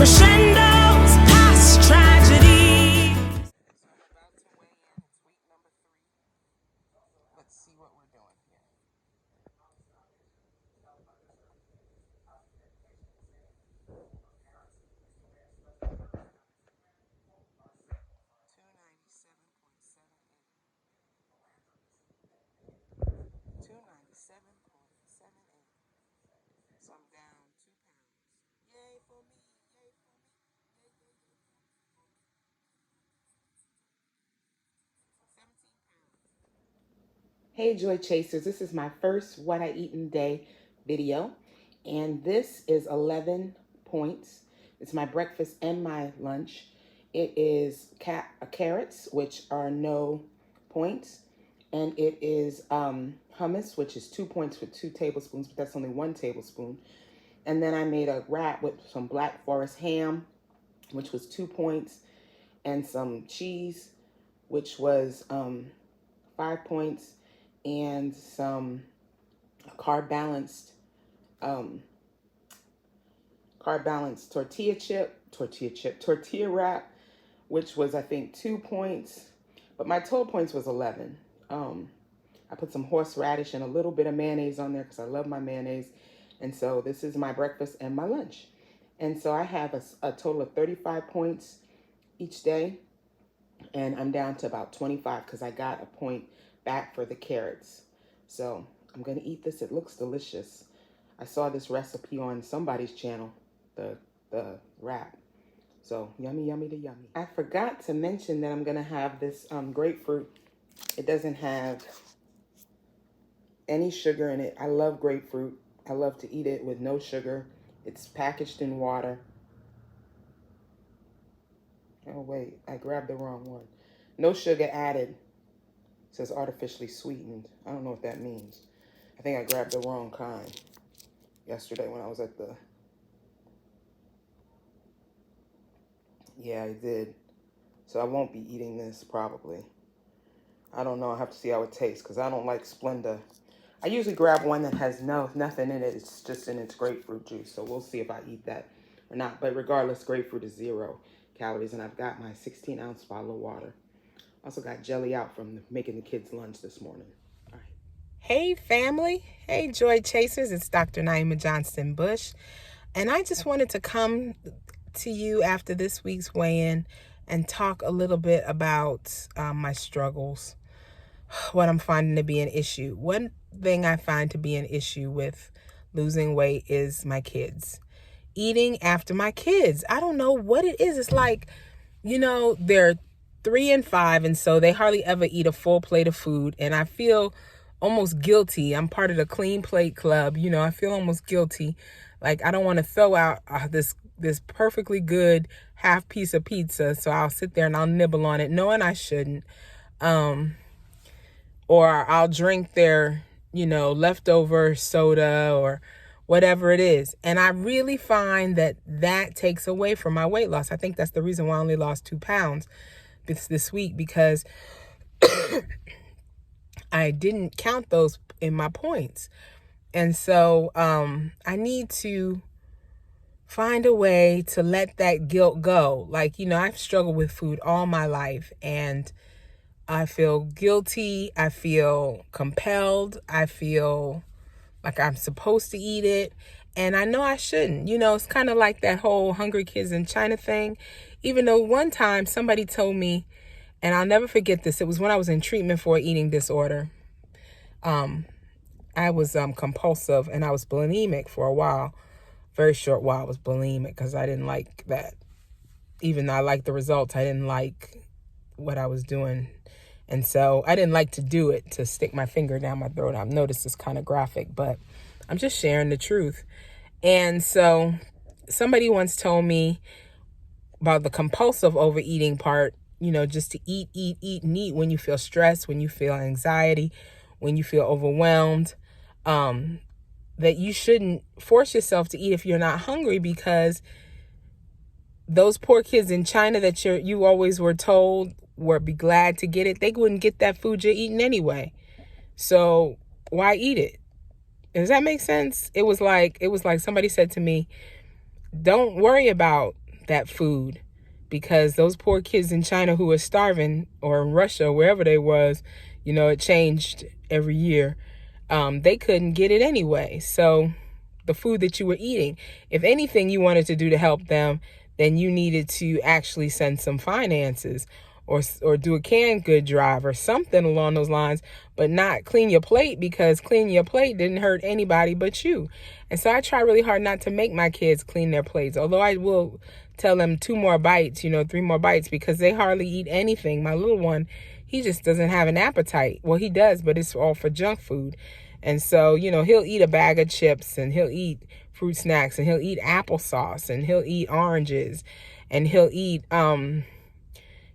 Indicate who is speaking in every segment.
Speaker 1: crescendos, past tragedy.
Speaker 2: About to weigh in. It's week number 3. Let's see what we're doing here. 297.78. So I'm down 2 pounds. Yay for me. Yay for me. Yay, yay, yay. 17 pounds. Hey Joy Chasers, this is my first What I Eat in a Day video, and this is 11 points. It's my breakfast and my lunch. It is carrots, which are no points, and it is hummus, which is 2 points for 2 tablespoons, but that's only 1 tablespoon. And then I made a wrap with some Black Forest ham, which was 2 points, and some cheese, which was 5 points, and some carb balanced tortilla wrap, which was I think 2 points, but my total points was 11. I put some horseradish and a little bit of mayonnaise on there because I love my mayonnaise. And so this is my breakfast and my lunch. And so I have a total of 35 points each day. And I'm down to about 25 because I got a point back for the carrots. So I'm going to eat this. It looks delicious. I saw this recipe on somebody's channel, the wrap. So yummy, yummy to yummy. I forgot to mention that I'm going to have this grapefruit. It doesn't have any sugar in it. I love grapefruit. I love to eat it with no sugar. It's packaged in water. Oh, wait, I grabbed the wrong one. No sugar added. It says artificially sweetened. I don't know what that means. I think I grabbed the wrong kind yesterday when I was at the... Yeah, I did. So I won't be eating this probably. I don't know. I have to see how it tastes because I don't like Splenda. I usually grab one that has nothing in it. It's just in its grapefruit juice. So we'll see if I eat that or not. But regardless, grapefruit is 0 calories. And I've got my 16-ounce bottle of water. Also got jelly out from making the kids' lunch this morning. All right. Hey, family. Hey, Joy Chasers. It's Dr. Naima Johnston-Bush. And I just wanted to come to you after this week's weigh-in and talk a little bit about my struggles, what I'm finding to be an issue. One thing I find to be an issue with losing weight is my kids. Eating after my kids. I don't know what it is. It's like, they're 3 and 5, and so they hardly ever eat a full plate of food, and I feel almost guilty. I'm part of the clean plate club. I feel almost guilty. Like I don't want to throw out this perfectly good half piece of pizza, so I'll sit there and I'll nibble on it knowing I shouldn't. Or I'll drink their, leftover soda or whatever it is. And I really find that takes away from my weight loss. I think that's the reason why I only lost 2 pounds this week, because I didn't count those in my points. And so I need to find a way to let that guilt go. Like, I've struggled with food all my life, and I feel guilty. I feel compelled. I feel like I'm supposed to eat it. And I know I shouldn't. It's kind of like that whole Hungry Kids in China thing. Even though one time somebody told me, and I'll never forget this, it was when I was in treatment for an eating disorder. I was compulsive, and I was bulimic for a while. Very short while I was bulimic because I didn't like that. Even though I liked the results, I didn't like what I was doing. And so I didn't like to do it, to stick my finger down my throat. I've noticed it's kind of graphic, but I'm just sharing the truth. And so somebody once told me about the compulsive overeating part, just to eat when you feel stressed, when you feel anxiety, when you feel overwhelmed, that you shouldn't force yourself to eat if you're not hungry, because those poor kids in China that you always were told would be glad to get it, they wouldn't get that food you're eating anyway. So why eat it? Does that make sense? It was like somebody said to me, don't worry about that food, because those poor kids in China who were starving, or in Russia, wherever they was, it changed every year. They couldn't get it anyway. So the food that you were eating, if anything you wanted to do to help them, then you needed to actually send some finances, or do a canned good drive or something along those lines, but not clean your plate, because cleaning your plate didn't hurt anybody but you. And so I try really hard not to make my kids clean their plates, although I will tell them 2 more bites, 3 more bites, because they hardly eat anything. My little one, he just doesn't have an appetite. Well, he does, but it's all for junk food. And so, he'll eat a bag of chips, and he'll eat fruit snacks, and he'll eat applesauce, and he'll eat oranges, and he'll eat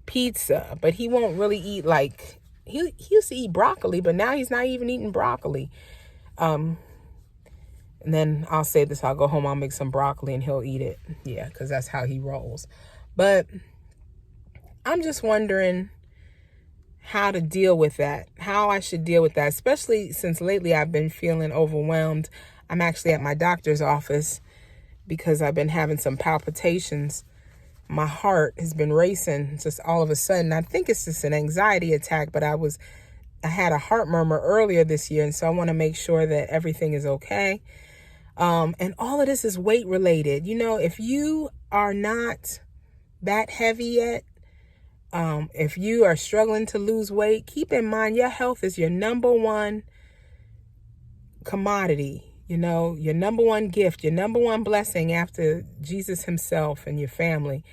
Speaker 2: pizza, but he won't really eat, like, he used to eat broccoli, but now he's not even eating broccoli. And then I'll say this, I'll go home, I'll make some broccoli, and he'll eat it. Yeah, because that's how he rolls. But I'm just wondering how to deal with that, how I should deal with that, especially since lately I've been feeling overwhelmed. I'm actually at my doctor's office because I've been having some palpitations. My heart has been racing just all of a sudden. I think it's just an anxiety attack, but I had a heart murmur earlier this year, and so I want to make sure that everything is okay. And all of this is weight related. If you are not that heavy yet, if you are struggling to lose weight, keep in mind your health is your number one commodity, your number one gift, your number one blessing after Jesus himself and your family.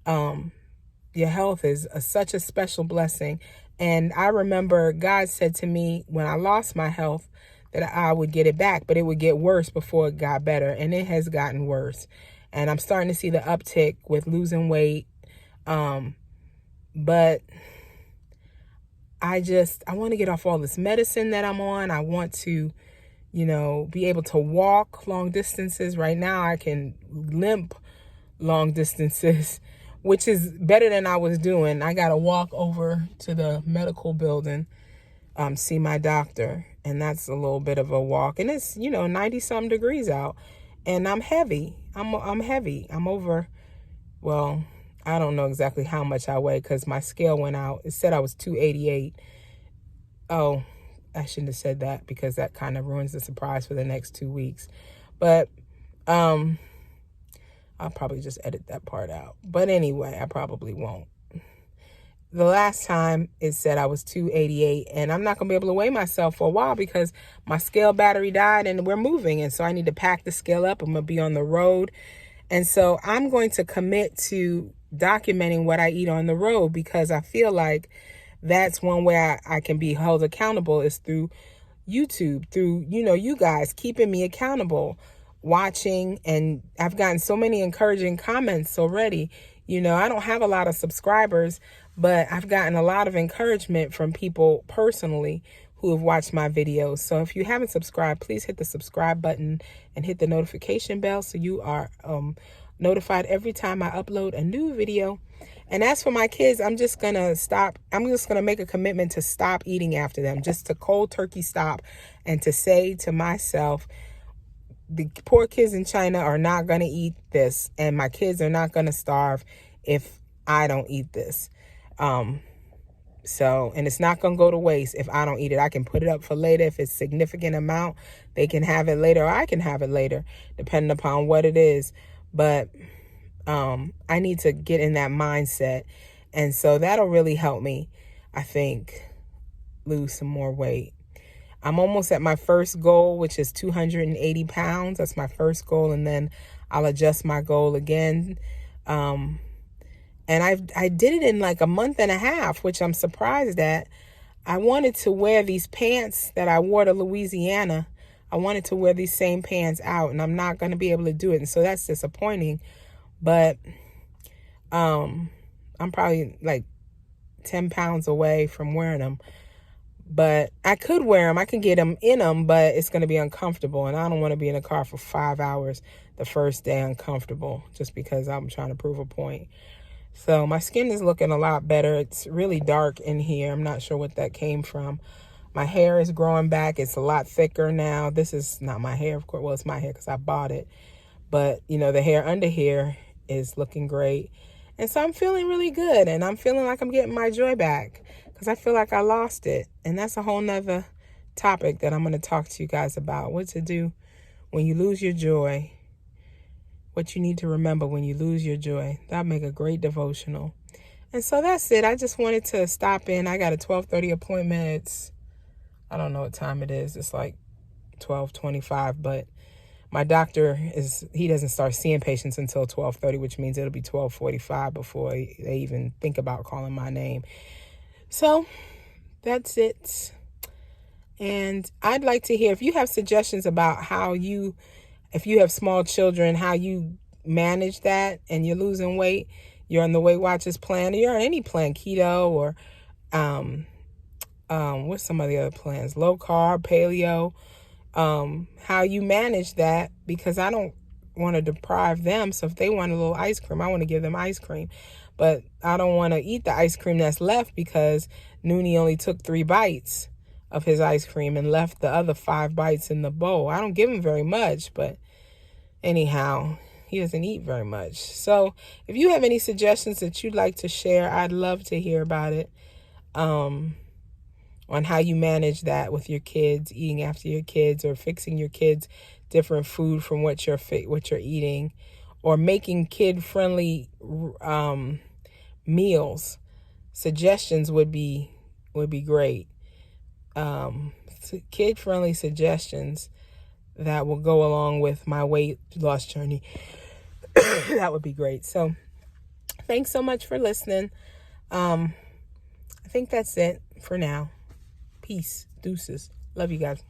Speaker 2: Your health is such a special blessing. And I remember God said to me when I lost my health that I would get it back, but it would get worse before it got better. And it has gotten worse. And I'm starting to see the uptick with losing weight. But I want to get off all this medicine that I'm on. I want to, be able to walk long distances. Right now I can limp long distances, which is better than I was doing. I got to walk over to the medical building, see my doctor. And that's a little bit of a walk. And it's, 90 something degrees out, and I'm heavy. I'm heavy. I'm over, well, I don't know exactly how much I weigh because my scale went out. It said I was 288. Oh, I shouldn't have said that because that kind of ruins the surprise for the next 2 weeks. But I'll probably just edit that part out. But anyway, I probably won't. The last time it said I was 288, and I'm not going to be able to weigh myself for a while because my scale battery died and we're moving. And so I need to pack the scale up. I'm going to be on the road. And so I'm going to commit to documenting what I eat on the road, because I feel like that's one way I can be held accountable is through YouTube, through, you guys keeping me accountable, watching. And I've gotten so many encouraging comments already. I don't have a lot of subscribers, but I've gotten a lot of encouragement from people personally who have watched my videos. So if you haven't subscribed, please hit the subscribe button and hit the notification bell so you are notified every time I upload a new video. And as for my kids, I'm just going to make a commitment to stop eating after them, just to cold turkey stop, and to say to myself, the poor kids in China are not going to eat this, and my kids are not going to starve if I don't eat this. And it's not going to go to waste if I don't eat it. I can put it up for later. If it's a significant amount, they can have it later, or I can have it later, depending upon what it is. But I need to get in that mindset. And so that'll really help me, I think, lose some more weight. I'm almost at my first goal, which is 280 pounds. That's my first goal. And then I'll adjust my goal again. And I did it in like a month and a half, which I'm surprised at. I wanted to wear these pants that I wore to Louisiana. I wanted to wear these same pants out, and I'm not going to be able to do it. And so that's disappointing. But I'm probably like 10 pounds away from wearing them. But I could wear them. I can get them in them, but it's going to be uncomfortable. And I don't want to be in a car for 5 hours the first day uncomfortable just because I'm trying to prove a point. So my skin is looking a lot better. It's really dark in here. I'm not sure what that came from. My hair is growing back. It's a lot thicker now. This is not my hair, of course. Well, it's my hair because I bought it. But, the hair under here is looking great. And so I'm feeling really good, and I'm feeling like I'm getting my joy back because I feel like I lost it. And that's a whole nother topic that I'm going to talk to you guys about. What to do when you lose your joy. What you need to remember when you lose your joy. That'll make a great devotional. And so that's it. I just wanted to stop in. I got a 12:30 appointment. I don't know what time it is. It's like 12:25, but my doctor he doesn't start seeing patients until 12:30, which means it'll be 12:45 before they even think about calling my name. So that's it. And I'd like to hear if you have suggestions about if you have small children, how you manage that and you're losing weight, you're on the Weight Watchers plan, or you're on any plan, keto or what's some of the other plans, low carb, paleo, how you manage that, because I don't want to deprive them. So if they want a little ice cream, I want to give them ice cream, but I don't want to eat the ice cream that's left because Noonie only took 3 bites of his ice cream and left the other 5 bites in the bowl. I don't give him very much, but anyhow, he doesn't eat very much. So if you have any suggestions that you'd like to share, I'd love to hear about it. On how you manage that with your kids, eating after your kids, or fixing your kids different food from what you're eating, or making kid-friendly meals. Suggestions would be great. Kid-friendly suggestions that will go along with my weight loss journey. That would be great. So thanks so much for listening. I think that's it for now. Peace. Deuces. Love you guys.